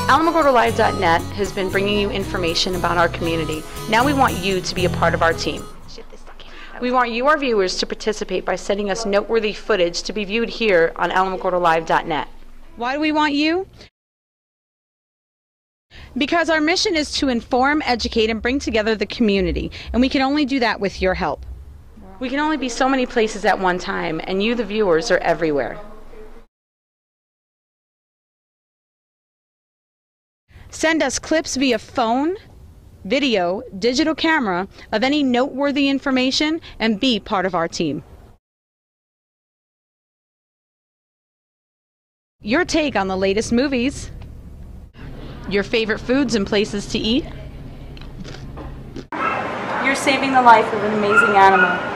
AlamogordoLive.net has been bringing you information about our community. Now we want you to be a part of our team. We want you, our viewers, to participate by sending us noteworthy footage to be viewed here on AlamogordoLive.net. Why do we want you? Because our mission is to inform, educate, and bring together the community, and we can only do that with your help. We can only be so many places at one time, and you, the viewers, are everywhere. Send us clips via phone, video, digital camera of any noteworthy information and be part of our team. Your take on the latest movies, your favorite foods and places to eat. You're saving the life of an amazing animal.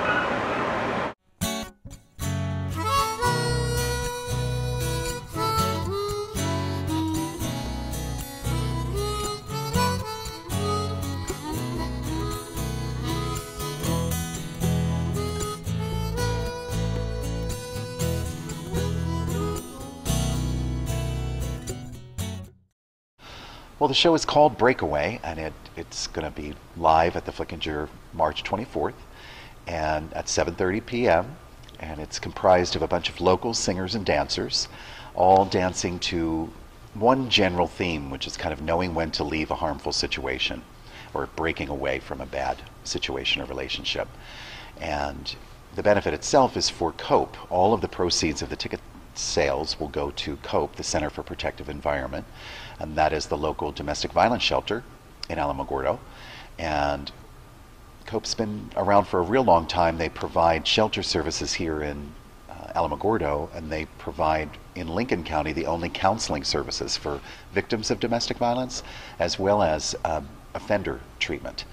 Well, the show is called Breakaway, and it's going to be live at the Flickinger March 24th and at 7:30 p.m. And it's comprised of a bunch of local singers and dancers, all dancing to one general theme, which is kind of knowing when to leave a harmful situation or breaking away from a bad situation or relationship. And the benefit itself is for COPE. All of the proceeds of the ticket sales will go to COPE, the Center for Protective Environment, and that is the local domestic violence shelter in Alamogordo. And COPE's been around for a real long time. They provide shelter services here in Alamogordo, and they provide in Lincoln County the only counseling services for victims of domestic violence, as well as offender treatment.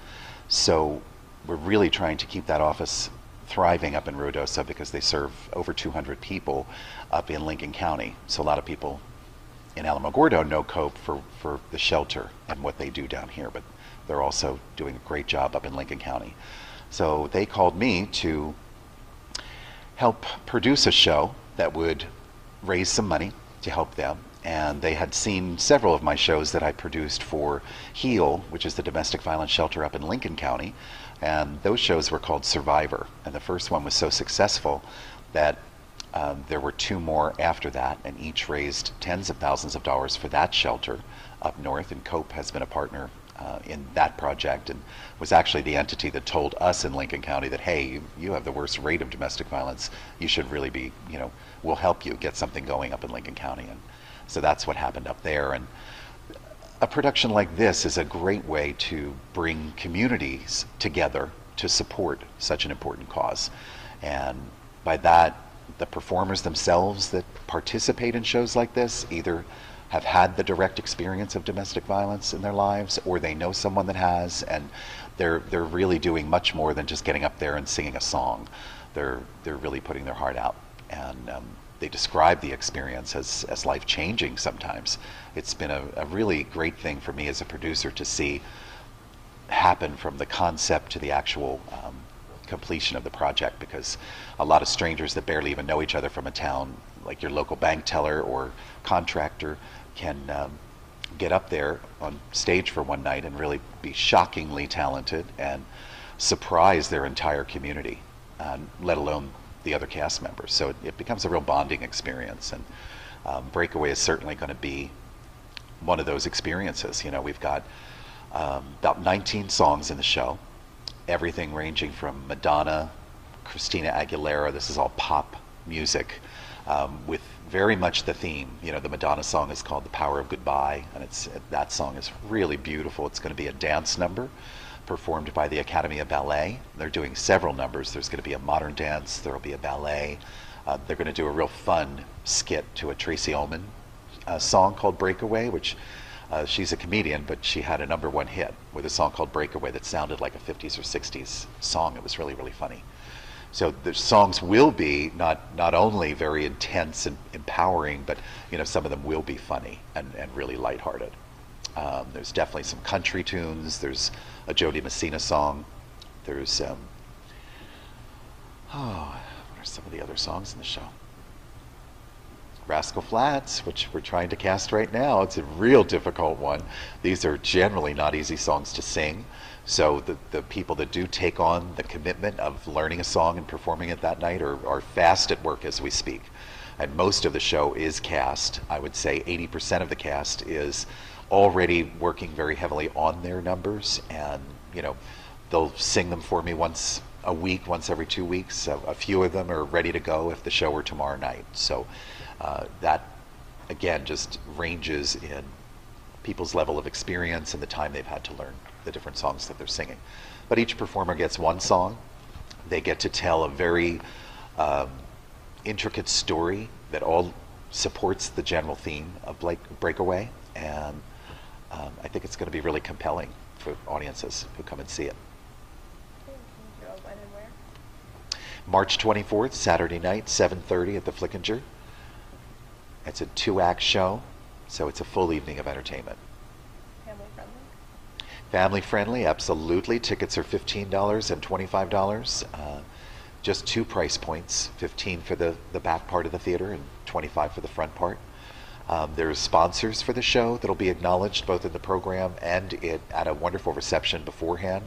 So we're really trying to keep that office thriving up in Ruidoso because they serve over 200 people up in Lincoln County. So a lot of people in Alamogordo know COPE for the shelter and what they do down here, but they're also doing a great job up in Lincoln County. So they called me to help produce a show that would raise some money to help them. And they had seen several of my shows that I produced for HEAL, which is the domestic violence shelter up in Lincoln County. And those shows were called Survivor. And the first one was so successful that there were two more after that, and each raised tens of thousands of dollars for that shelter up north. And COPE has been a partner in that project, and was actually the entity that told us in Lincoln County that, hey, you have the worst rate of domestic violence. You should really be, we'll help you get something going up in Lincoln County. And so that's what happened up there. And a production like this is a great way to bring communities together to support such an important cause. And by that, the performers themselves that participate in shows like this either have had the direct experience of domestic violence in their lives, or they know someone that has, and they're really doing much more than just getting up there and singing a song. They're really putting their heart out, and they describe the experience as life-changing sometimes. It's been a really great thing for me as a producer to see happen from the concept to the actual completion of the project, because a lot of strangers that barely even know each other from a town, like your local bank teller or contractor, can get up there on stage for one night and really be shockingly talented and surprise their entire community, let alone the other cast members. So it becomes a real bonding experience, and Breakaway is certainly going to be one of those experiences. We've got about 19 songs in the show, everything ranging from Madonna, Christina Aguilera. This is all pop music with very much the theme. The Madonna song is called The Power of Goodbye, and that song is really beautiful. It's going to be a dance number performed by the Academy of Ballet. They're doing several numbers. There's going to be a modern dance, there will be a ballet. They're going to do a real fun skit to a Tracy Ullman song called Breakaway, which she's a comedian, but she had a #1 hit with a song called Breakaway that sounded like a 50s or 60s song. It was really, really funny. So the songs will be not only very intense and empowering, but some of them will be funny and really lighthearted. There's definitely some country tunes. There's a Jody Messina song. There's what are some of the other songs in the show? Rascal Flatts, which we're trying to cast right now. It's a real difficult one. These are generally not easy songs to sing. So the people that do take on the commitment of learning a song and performing it that night are fast at work as we speak. And most of the show is cast. I would say 80% of the cast is already working very heavily on their numbers, and they'll sing them for me once a week, once every 2 weeks. A few of them are ready to go if the show were tomorrow night. So that, again, just ranges in people's level of experience and the time they've had to learn the different songs that they're singing. But each performer gets one song. They get to tell a very intricate story that all supports the general theme of Breakaway, and I think it's going to be really compelling for audiences who come and see it. When and where? March 24th, Saturday night, 7:30 at the Flickinger. It's a 2-act show, so it's a full evening of entertainment. Family friendly? Family friendly, absolutely. Tickets are $15 and $25. Just 2 price points, $15 for the back part of the theater and $25 for the front part. There's sponsors for the show that'll be acknowledged both in the program and at a wonderful reception beforehand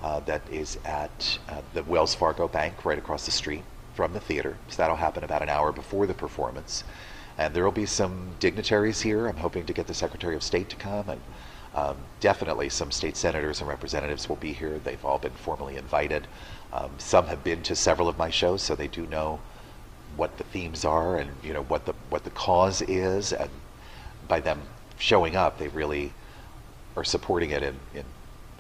that is at the Wells Fargo Bank right across the street from the theater. So that'll happen about an hour before the performance. And there will be some dignitaries here. I'm hoping to get the Secretary of State to come, and definitely some state senators and representatives will be here. They've all been formally invited. Some have been to several of my shows, so they do know what the themes are and what the cause is, and by them showing up, they really are supporting it in a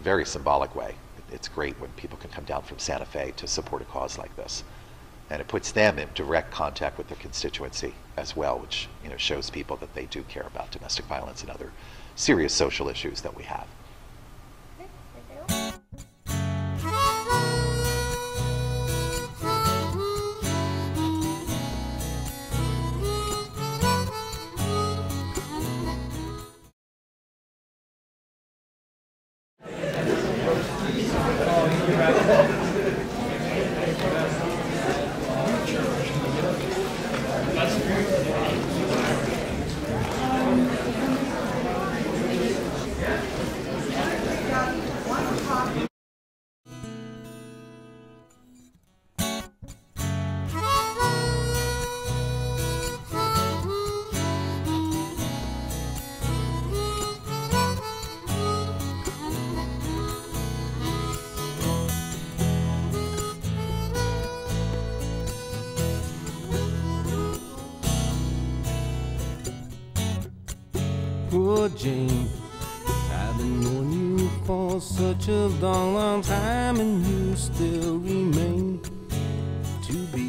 very symbolic way. It's great when people can come down from Santa Fe to support a cause like this, and it puts them in direct contact with their constituency as well, which shows people that they do care about domestic violence and other serious social issues that we have. Okay, thank you. Poor Jane, I've been knowing you for such a long, long time, and you still remain to be